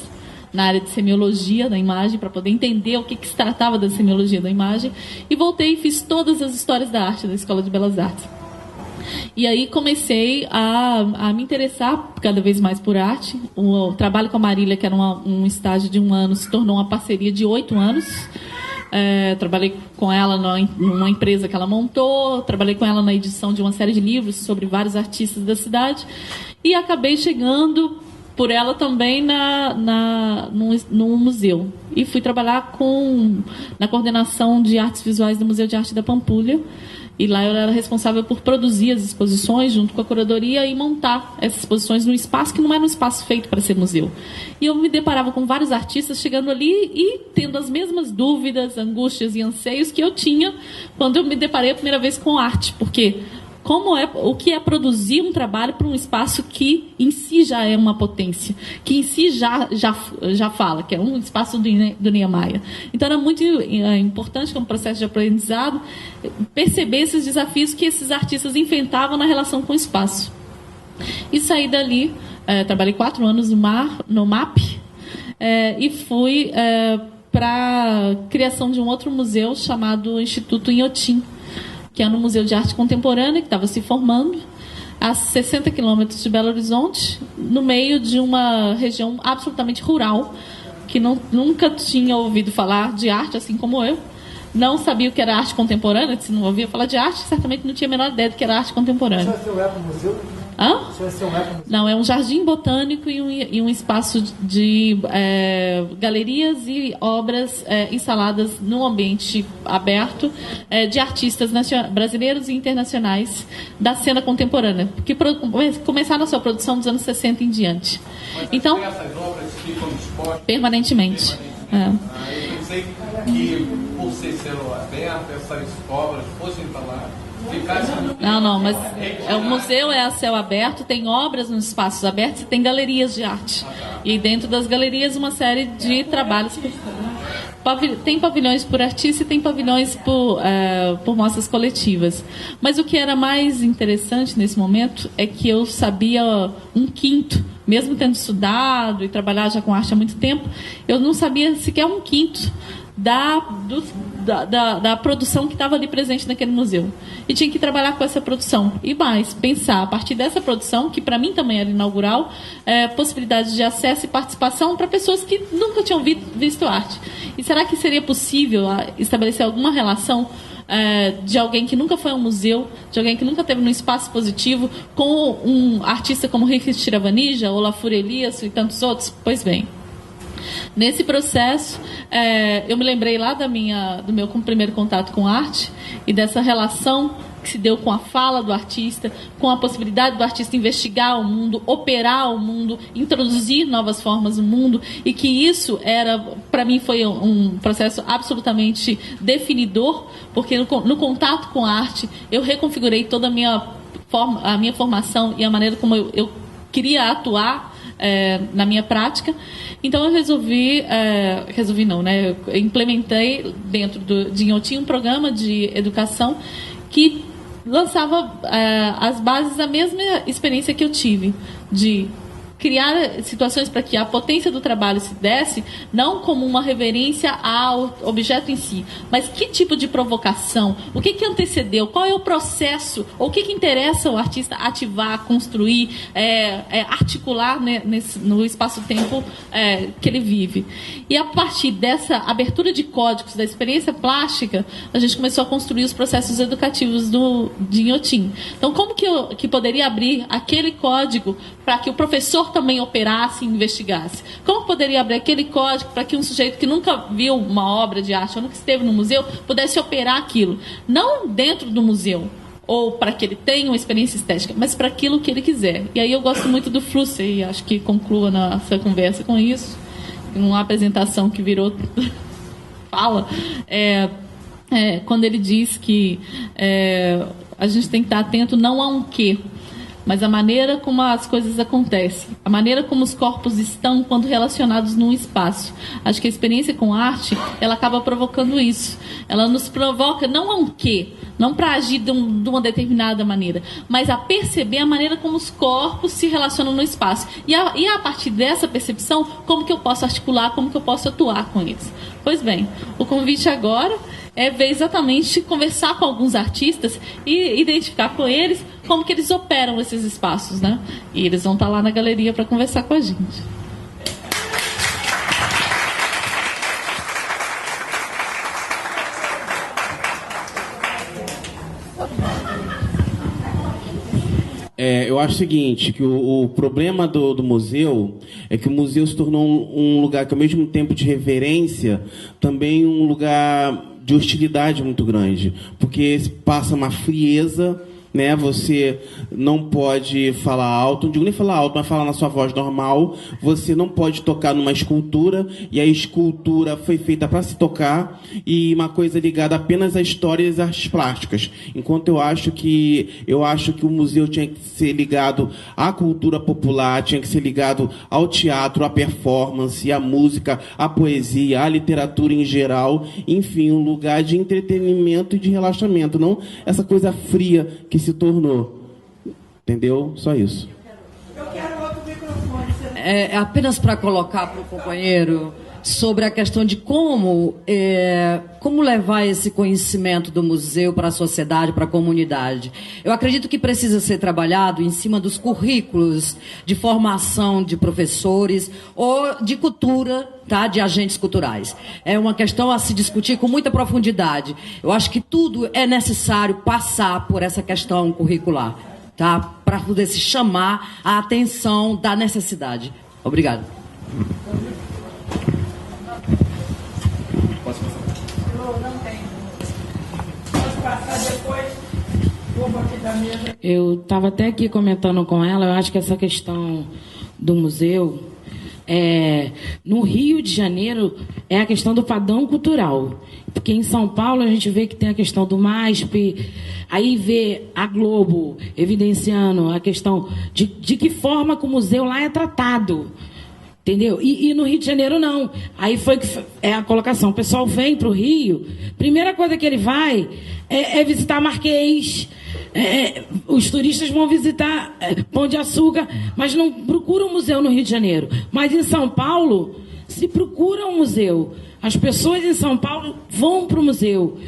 na área de semiologia da imagem, para poder entender o que se tratava da semiologia da imagem, e voltei e fiz todas as histórias da arte da Escola de Belas Artes. E aí comecei a me interessar cada vez mais por arte. O trabalho com a Marília, que era um estágio de 1 ano, se tornou uma parceria de 8 anos. Trabalhei com ela numa empresa que ela montou, trabalhei com ela na edição de uma série de livros sobre vários artistas da cidade, e acabei chegando por ela também no museu. E fui trabalhar na coordenação de artes visuais do Museu de Arte da Pampulha. E lá eu era responsável por produzir as exposições junto com a curadoria e montar essas exposições num espaço que não era um espaço feito para ser museu. E eu me deparava com vários artistas chegando ali e tendo as mesmas dúvidas, angústias e anseios que eu tinha quando eu me deparei a primeira vez com arte. Porque o que é produzir um trabalho para um espaço que em si já é uma potência, que em si já fala, que é um espaço do Niemeyer. Então era muito importante, como processo de aprendizado, perceber esses desafios que esses artistas enfrentavam na relação com o espaço. E saí dali, trabalhei 4 anos no MAP, e fui para a criação de um outro museu chamado Instituto Inhotim, que é no Museu de Arte Contemporânea, que estava se formando, a 60 quilômetros de Belo Horizonte, no meio de uma região absolutamente rural, que nunca tinha ouvido falar de arte, assim como eu. Não sabia o que era arte contemporânea, se não ouvia falar de arte, certamente não tinha a menor ideia do que era arte contemporânea. Você vai ser o museu? Hã? Não, é um jardim botânico e um espaço de galerias e obras instaladas num ambiente aberto de artistas brasileiros e internacionais da cena contemporânea, que começaram a sua produção dos anos 60 em diante. Mas então, essas obras ficam expostas permanentemente. Eu pensei que, por ser céu aberto, essas obras fossem para lá. Não, mas o museu é a céu aberto, tem obras nos espaços abertos e tem galerias de arte. E dentro das galerias uma série de trabalhos. Tem pavilhões por artista e tem pavilhões por mostras coletivas. Mas o que era mais interessante nesse momento é que eu sabia 1/5, mesmo tendo estudado e trabalhado já com arte há muito tempo, eu não sabia sequer 1/5 da produção que estava ali presente naquele museu. E tinha que trabalhar com essa produção. E mais, pensar a partir dessa produção, que para mim também era inaugural, possibilidades de acesso e participação para pessoas que nunca tinham visto arte. E será que seria possível estabelecer alguma relação de alguém que nunca foi a um museu, de alguém que nunca esteve num espaço positivo, com um artista como Henrique Tiravanija, Olafur Elias e tantos outros? Pois bem, nesse processo, eu me lembrei lá do meu primeiro contato com arte e dessa relação que se deu com a fala do artista, com a possibilidade do artista investigar o mundo, operar o mundo, introduzir novas formas no mundo, e que isso para mim, foi um processo absolutamente definidor, porque no contato com a arte, eu reconfigurei toda a minha formação e a maneira como eu queria atuar na minha prática. Então eu eu implementei dentro de Inhotim um programa de educação que lançava as bases da mesma experiência que eu tive, de criar situações para que a potência do trabalho se desse, não como uma reverência ao objeto em si, mas que tipo de provocação, o que antecedeu, qual é o processo, ou o que interessa o artista ativar, construir, articular, né, no espaço-tempo que ele vive. E a partir dessa abertura de códigos, da experiência plástica, a gente começou a construir os processos educativos de Inhotim. Então, como que poderia abrir aquele código para que o professor também operasse e investigasse? Como poderia abrir aquele código para que um sujeito que nunca viu uma obra de arte ou nunca esteve no museu pudesse operar aquilo? Não dentro do museu, ou para que ele tenha uma experiência estética, mas para aquilo que ele quiser. E aí eu gosto muito do Flusser, e acho que conclua nossa conversa com isso, numa apresentação que virou fala, quando ele diz que a gente tem que estar atento não a um quê, mas a maneira como as coisas acontecem, a maneira como os corpos estão quando relacionados num espaço. Acho que a experiência com arte, ela acaba provocando isso. Ela nos provoca não a um quê, não para agir de uma determinada maneira, mas a perceber a maneira como os corpos se relacionam no espaço. E a partir dessa percepção, como que eu posso articular, como que eu posso atuar com eles. Pois bem, o convite agora ver exatamente conversar com alguns artistas e identificar com eles como que eles operam esses espaços, né? E eles vão estar lá na galeria para conversar com a gente. Eu acho o seguinte, que o problema do museu é que o museu se tornou um lugar que, ao mesmo tempo de reverência, também um lugar de hostilidade muito grande, porque passa uma frieza, né? Você não pode falar alto, não digo nem falar alto, mas falar na sua voz normal. Você não pode tocar numa escultura, e a escultura foi feita para se tocar, e uma coisa ligada apenas à história e às artes plásticas. Enquanto eu acho que o museu tinha que ser ligado à cultura popular, tinha que ser ligado ao teatro, à performance, à música, à poesia, à literatura em geral, enfim, um lugar de entretenimento e de relaxamento, não essa coisa fria que se tornou. Entendeu? Só isso. Eu quero outro microfone. Apenas para colocar para o companheiro sobre a questão de como levar esse conhecimento do museu para a sociedade, para a comunidade. Eu acredito que precisa ser trabalhado em cima dos currículos de formação de professores ou de cultura, tá, de agentes culturais. É uma questão a se discutir com muita profundidade. Eu acho que tudo é necessário passar por essa questão curricular, tá, para poder se chamar a atenção da necessidade. Obrigado. Eu estava até aqui comentando com ela, eu acho que essa questão do museu, no Rio de Janeiro, é a questão do padrão cultural. Porque em São Paulo a gente vê que tem a questão do MASP, aí vê a Globo evidenciando a questão de que forma que o museu lá é tratado. Entendeu? E no Rio de Janeiro, não. Aí foi que a colocação. O pessoal vem para o Rio, primeira coisa que ele vai é visitar Marquês. Os turistas vão visitar Pão de Açúcar, mas não procuram um museu no Rio de Janeiro. Mas em São Paulo, se procura um museu. As pessoas em São Paulo vão para o museu.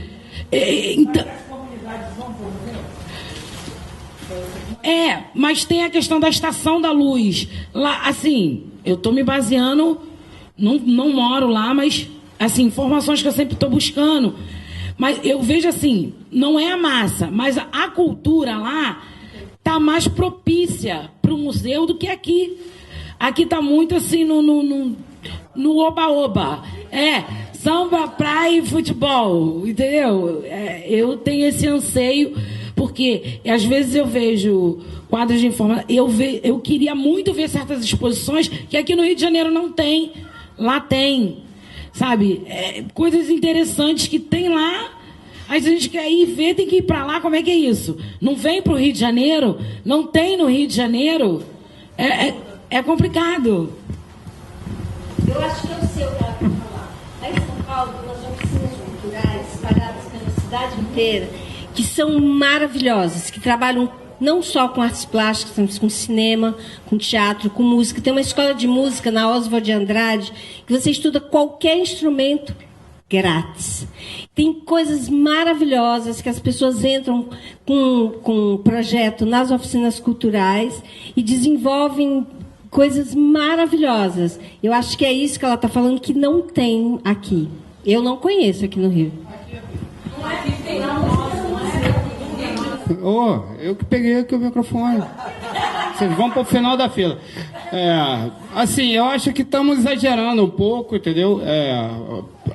Então, mas tem a questão da Estação da Luz. Lá, assim, eu estou me baseando, não moro lá, mas assim, informações que eu sempre estou buscando. Mas eu vejo assim, não é a massa, mas a cultura lá está mais propícia para o museu do que aqui. Aqui está muito assim no oba-oba. Samba, praia e futebol, entendeu? Eu tenho esse anseio, porque às vezes eu vejo quadros de informação, eu queria muito ver certas exposições que aqui no Rio de Janeiro não tem, lá tem, sabe? Coisas interessantes que tem lá, aí se a gente quer ir ver, tem que ir para lá, como é que é isso? Não vem para o Rio de Janeiro? Não tem no Rio de Janeiro? É complicado. Eu acho que eu sei o que ela quer falar. Lá em São Paulo, nós temos oficinas culturais espalhadas pela cidade inteira, que são maravilhosas, que trabalham não só com artes plásticas, mas com cinema, com teatro, com música. Tem uma escola de música na Oswald de Andrade, que você estuda qualquer instrumento grátis. Tem coisas maravilhosas que as pessoas entram com um projeto nas oficinas culturais e desenvolvem coisas maravilhosas. Eu acho que é isso que ela está falando, que não tem aqui. Eu não conheço aqui no Rio. Eu que peguei aqui o microfone. Vocês vão para o final da fila. Assim, eu acho que estamos exagerando um pouco, entendeu?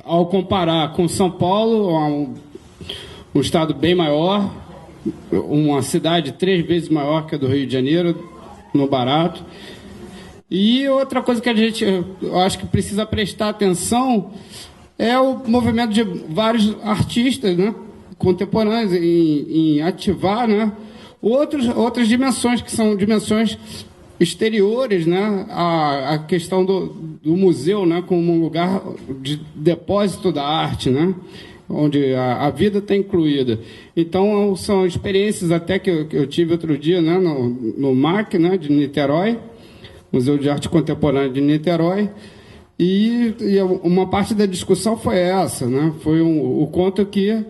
Ao comparar com São Paulo, um estado bem maior, uma cidade 3 vezes maior que a do Rio de Janeiro, no barato. E outra coisa que eu acho que precisa prestar atenção é o movimento de vários artistas, né, contemporâneos em ativar, né, outras dimensões, que são dimensões exteriores, né, a questão do museu, né, como um lugar de depósito da arte, né, onde a vida está incluída. Então, são experiências até que eu tive outro dia, né, no MAC, né, de Niterói, Museu de Arte Contemporânea de Niterói, e uma parte da discussão foi essa, né? Foi o quanto que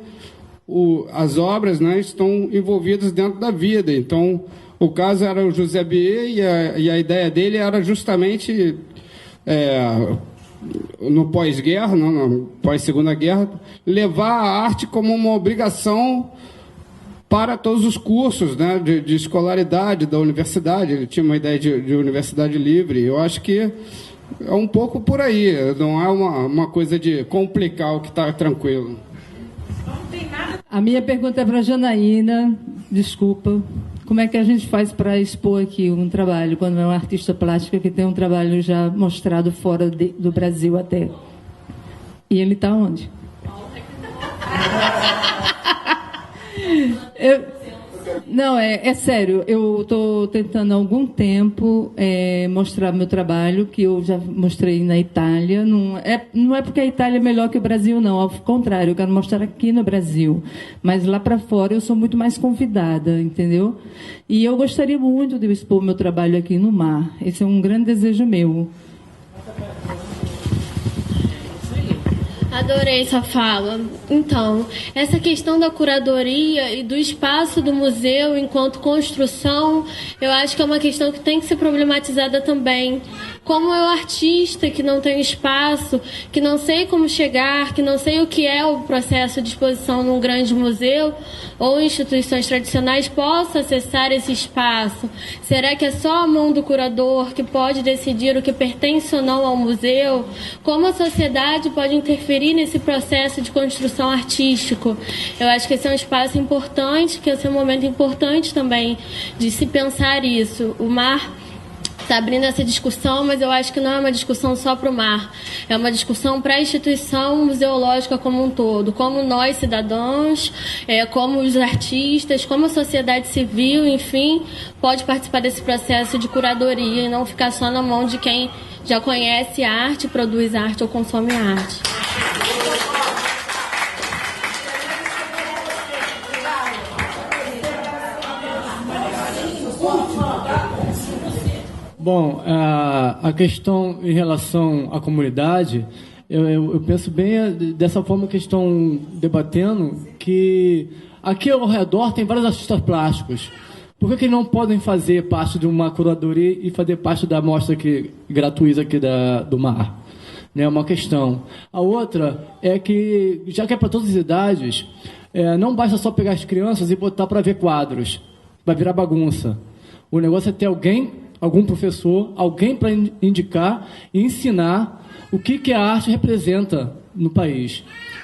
as obras, né, estão envolvidas dentro da vida. Então, o caso era o José Bier, e a ideia dele era justamente, no pós-guerra, no pós-segunda guerra, levar a arte como uma obrigação para todos os cursos, né, de escolaridade da universidade. Ele tinha uma ideia de universidade livre. Eu acho que é um pouco por aí, não é uma coisa de complicar o que está tranquilo. A minha pergunta é para a Janaína, desculpa. Como é que a gente faz para expor aqui um trabalho, quando é um artista plástico que tem um trabalho já mostrado fora do Brasil até? E ele está onde? Não, é sério. Eu estou tentando há algum tempo mostrar meu trabalho, que eu já mostrei na Itália. Não é porque a Itália é melhor que o Brasil, não. Ao contrário, eu quero mostrar aqui no Brasil. Mas lá para fora eu sou muito mais convidada, entendeu? E eu gostaria muito de expor meu trabalho aqui no mar. Esse é um grande desejo meu. Adorei sua fala. Então, essa questão da curadoria e do espaço do museu enquanto construção, eu acho que é uma questão que tem que ser problematizada também. Como eu, artista, que não tenho espaço, que não sei como chegar, que não sei o que é o processo de exposição num grande museu ou instituições tradicionais, posso acessar esse espaço? Será que é só a mão do curador que pode decidir o que pertence ou não ao museu? Como a sociedade pode interferir nesse processo de construção artístico? Eu acho que esse é um espaço importante, que esse é um momento importante também de se pensar isso. O mar está abrindo essa discussão, mas eu acho que não é uma discussão só para o mar, é uma discussão para a instituição museológica como um todo, como nós, cidadãos, como os artistas, como a sociedade civil, enfim, pode participar desse processo de curadoria e não ficar só na mão de quem já conhece a arte, produz arte ou consome arte. Bom, a questão em relação à comunidade, eu penso bem dessa forma que estão debatendo, que aqui ao redor tem vários artistas plásticos. Por que eles não podem fazer parte de uma curadoria e fazer parte da amostra gratuita aqui do mar? É uma questão. A outra é que, já que é para todas as idades, não basta só pegar as crianças e botar para ver quadros. Vai virar bagunça. O negócio é ter algum professor, alguém para indicar e ensinar o que a arte representa no país,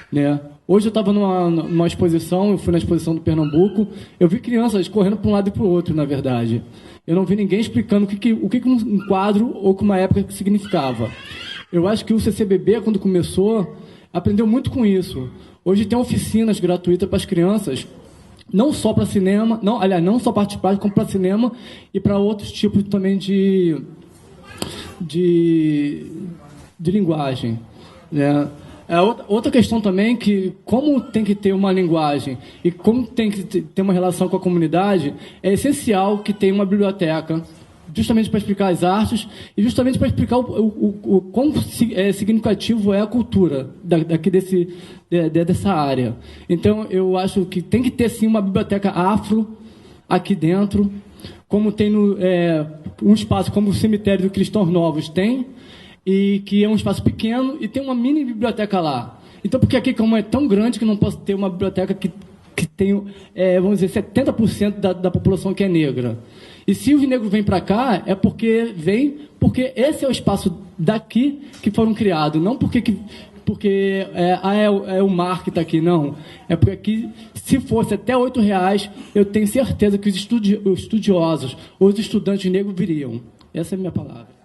né? Hoje eu estava numa exposição, eu fui na exposição do Pernambuco, eu vi crianças correndo para um lado e para o outro, na verdade. Eu não vi ninguém explicando o que um quadro ou que uma época significava. Eu acho que o CCBB, quando começou, aprendeu muito com isso. Hoje tem oficinas gratuitas para as crianças, não só para cinema, não só para arte plástica, como para cinema e para outros tipos também de linguagem, né? Outra questão também que, como tem que ter uma linguagem e como tem que ter uma relação com a comunidade, é essencial que tenha uma biblioteca, justamente para explicar as artes e justamente para explicar o quão significativo é a cultura daqui dessa área. Então, eu acho que tem que ter, sim, uma biblioteca afro aqui dentro, como tem um espaço como o Cemitério do Cristãos Novos tem, e que é um espaço pequeno e tem uma mini biblioteca lá. Então, porque aqui, como é tão grande, que não posso ter uma biblioteca que tem, vamos dizer, 70% da população que é negra. E se os negros vêm para cá, é porque esse é o espaço daqui que foram criados, não porque é o mar que está aqui, não. É porque aqui, se fosse até R$8, eu tenho certeza que os estudiosos, os estudantes negros viriam. Essa é a minha palavra.